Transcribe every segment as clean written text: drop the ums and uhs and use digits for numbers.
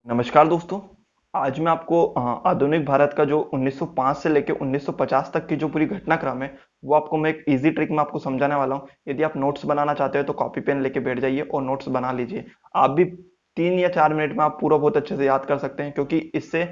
नमस्कार दोस्तों। आज मैं आपको आधुनिक भारत का जो 1905 से लेकर 1950 तक की जो पूरी घटनाक्रम है वो आपको मैं एक इजी ट्रिक में आपको समझाने वाला हूँ। यदि आप नोट्स बनाना चाहते हो तो कॉपी पेन लेके बैठ जाइए और नोट्स बना लीजिए। आप भी 3 या 4 मिनट में आप पूरा बहुत अच्छे से याद कर सकते हैं, क्योंकि इससे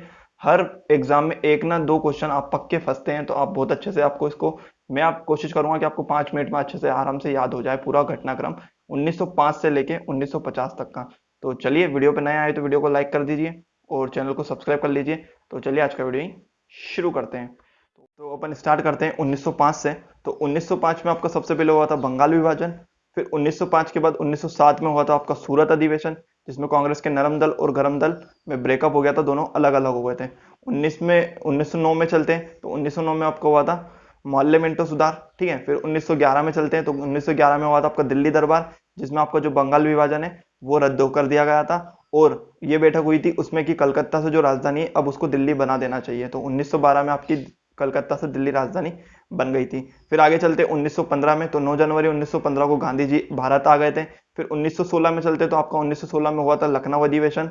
हर एग्जाम में एक ना दो क्वेश्चन आप पक्के फंसते हैं। तो आप बहुत अच्छे से आपको इसको मैं आप कोशिश करूंगा कि आपको 5 मिनट में अच्छे से आराम से याद हो जाए पूरा घटनाक्रम 1905 से लेके 1950 तक का। तो चलिए, वीडियो पे नए आए तो वीडियो को लाइक कर दीजिए और चैनल को सब्सक्राइब कर लीजिए। तो चलिए आज का वीडियो ही शुरू करते हैं। तो अपन स्टार्ट करते हैं 1905 से। तो 1905 में आपका सबसे पहले हुआ था बंगाल विभाजन। फिर 1905 के बाद 1907 में हुआ था आपका सूरत अधिवेशन, जिसमें कांग्रेस के नरम दल और गरम दल में ब्रेकअप हो गया था, दोनों अलग अलग हो गए थे। 1909 में चलते हैं तो 1909 में आपका हुआ था मोहल्ले मिंटो सुधार। ठीक है, फिर 1911 में चलते हैं तो 1911 में हुआ था आपका दिल्ली दरबार, जिसमें आपका जो बंगाल विभाजन है वो रद्द कर दिया गया था। और ये बैठक हुई थी उसमें कि कलकत्ता से जो राजधानी है अब उसको दिल्ली बना देना चाहिए। तो 1912 में आपकी कलकत्ता से दिल्ली राजधानी बन गई थी। फिर आगे चलते 1915 में, तो 9 जनवरी 1915 को गांधी जी भारत आ गए थे। फिर 1916 में चलते तो आपका 1916 में हुआ था लखनऊ अधिवेशन,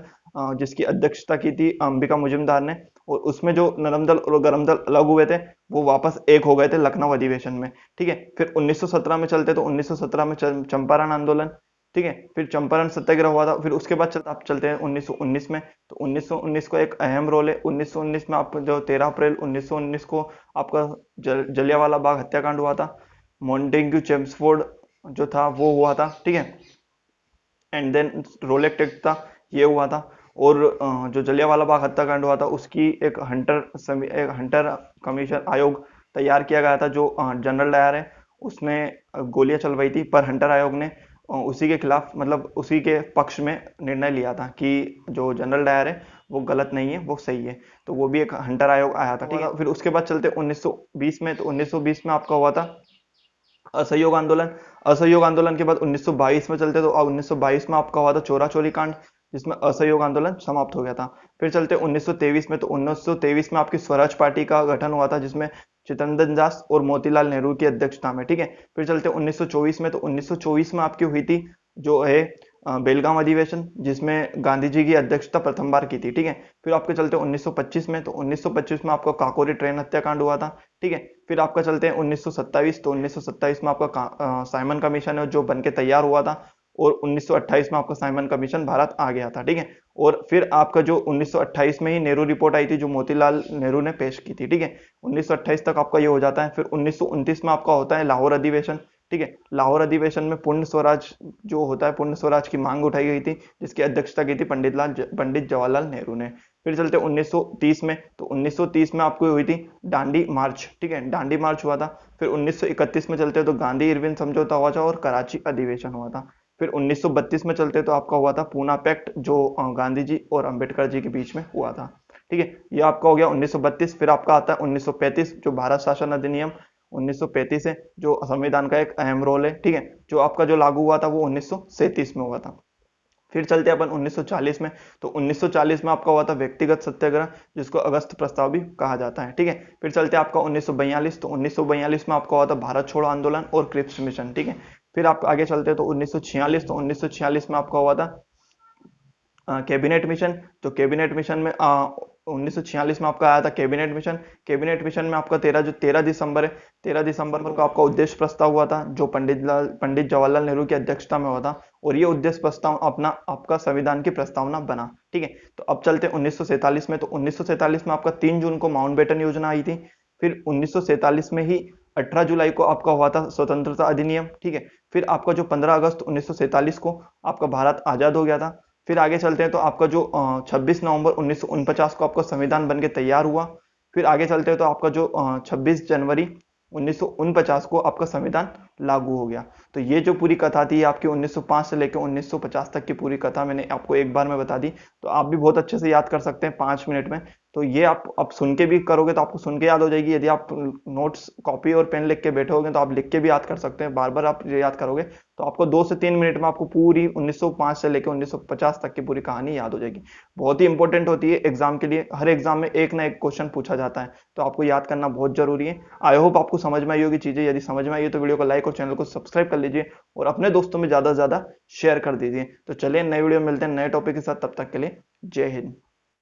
जिसकी अध्यक्षता की थी अंबिका मुजुमदार ने। और उसमें जो नरम दल और गरम दल अलग हुए थे वो वापस एक हो गए थे लखनऊ अधिवेशन में। ठीक है, फिर 1917 में चलते तो 1917 में चंपारण आंदोलन। ठीक है, फिर चंपारण सत्याग्रह हुआ था। फिर उसके बाद आप चलते हैं 1919 में। तो 1919 का एक अहम रोल है। 1919 में आप जो 13 अप्रैल 1919 को आपका जलियांवाला बाग हत्याकांड हुआ था। मॉन्टेग्यू चेम्सफोर्ड जो था वो हुआ था। ठीक है, एंड देन रोलेक्ट एक्ट था, ये हुआ था। और जो जलियांवाला बाग हत्याकांड हुआ था उसकी एक हंटर कमीशन आयोग तैयार किया गया था। जो जनरल डायर है उसने गोलियां चलवाई थी, पर हंटर आयोग ने उसी के खिलाफ, मतलब उसी के पक्ष में निर्णय लिया था कि जो जनरल डायर है वो गलत नहीं है, वो सही है। तो वो भी एक हंटर आयोग आया था। ठीक है, फिर उसके बाद चलते 1920 में। तो 1920 में आपका हुआ था असहयोग आंदोलन। असहयोग आंदोलन के बाद 1922 में चलते तो 1922 में आपका हुआ था चोरा चोरी कांड, जिसमें असहयोग आंदोलन समाप्त हो गया था। फिर चलते 1923 में। तो 1923 में आपकी स्वराज पार्टी का गठन हुआ था, जिसमें चितरंजन दास और मोतीलाल नेहरू की अध्यक्षता में। ठीक है, फिर चलते 1924 में। तो 1924 में आपकी हुई थी जो है बेलगाम अधिवेशन, जिसमें गांधी जी की अध्यक्षता प्रथम बार की थी। ठीक है, फिर आपके चलते 1925 में। तो 1925 में आपका काकोरी ट्रेन हत्याकांड हुआ था। ठीक है, फिर आपका चलते हैं 1927। तो 1927 में आपका साइमन कमीशन है जो बन के तैयार हुआ था। और 1928 में आपका साइमन कमीशन भारत आ गया था। ठीक है, और फिर आपका जो 1928 में ही नेहरू रिपोर्ट आई थी जो मोतीलाल नेहरू ने पेश की थी। ठीक है, 1928 तक आपका ये हो जाता है। फिर 1929 में आपका होता है लाहौर अधिवेशन। ठीक है, लाहौर अधिवेशन में पूर्ण स्वराज जो होता है, पूर्ण स्वराज की मांग उठाई गई थी, जिसकी अध्यक्षता की थी पंडित जवाहरलाल नेहरू ने। फिर चलते 1930 में। तो 1930 में आपको हुई थी दांडी मार्च। ठीक है, दांडी मार्च हुआ था। फिर 1931 में चलते तो गांधी इरविन समझौता हुआ था और कराची अधिवेशन हुआ था। फिर 1932 में चलते तो आपका हुआ था पूना पैक्ट, जो गांधी जी और अंबेडकर जी के बीच में हुआ था। ठीक है, ये आपका हो गया 1932। फिर आपका आता है 1935, जो भारत शासन अधिनियम 1935 है, जो संविधान का एक अहम रोल है। ठीक है, जो आपका जो लागू हुआ था वो 1937 में हुआ था। फिर चलते हैं अपन 1940 में। तो 1940 में आपका हुआ था व्यक्तिगत सत्याग्रह, जिसको अगस्त प्रस्ताव भी कहा जाता है। ठीक है, फिर चलते हैं आपका 1942। तो 1942 में आपका हुआ था भारत छोड़ो आंदोलन और क्रिप्स मिशन। ठीक है, फिर आप आगे चलते हैं तो 1946। तो 1946 में आपका हुआ था कैबिनेट मिशन। तो कैबिनेट मिशन में 1946 में आपका आया था कैबिनेट मिशन। कैबिनेट मिशन में आपका 13 दिसंबर है, 13 दिसंबर को आपका उद्देश्य प्रस्ताव हुआ था, जो पंडित जवाहरलाल नेहरू की अध्यक्षता में हुआ था। और ये उद्देश्य प्रस्ताव अपना आपका संविधान की प्रस्तावना बना। ठीक है, तो अब चलते हैं 1947 में। तो 1947 में आपका 3 जून को माउंटबेटन योजना आई थी। फिर 1947 में ही 18 जुलाई को आपका हुआ था स्वतंत्रता अधिनियम। ठीक है, फिर आपका जो 15 अगस्त 1947 को आपका भारत आजाद हो गया था। फिर आगे चलते हैं तो आपका जो 26 नवंबर 1949 को आपका संविधान बन के तैयार हुआ। फिर आगे चलते हैं तो आपका जो 26 जनवरी 1949 को आपका संविधान लागू हो गया। तो ये जो पूरी कथा थी आपकी 1905 से लेकर 1950 तक की पूरी कथा मैंने आपको एक बार में बता दी। तो आप भी बहुत अच्छे से याद कर सकते हैं 5 मिनट में। तो ये आप सुन के भी करोगे तो आपको सुन के याद हो जाएगी। यदि आप नोट्स कॉपी और पेन लिख के बैठोगे तो आप लिख के भी याद कर सकते हैं। बार बार आप ये याद करोगे तो आपको 2 से 3 मिनट में आपको पूरी 1905 से लेकर 1950 तक की पूरी कहानी याद हो जाएगी। बहुत ही इंपॉर्टेंट होती है एग्जाम के लिए। हर एग्जाम में एक ना एक क्वेश्चन पूछा जाता है, तो आपको याद करना बहुत जरूरी है। आई होप आपको समझ में आई होगी चीजें। यदि समझ में आई है तो वीडियो को लाइक और चैनल को सब्सक्राइब कर लीजिए और अपने दोस्तों में ज्यादा से ज्यादा शेयर कर दीजिए। तो चलिए नए वीडियो में मिलते हैं नए टॉपिक के साथ, तब तक के लिए जय हिंद।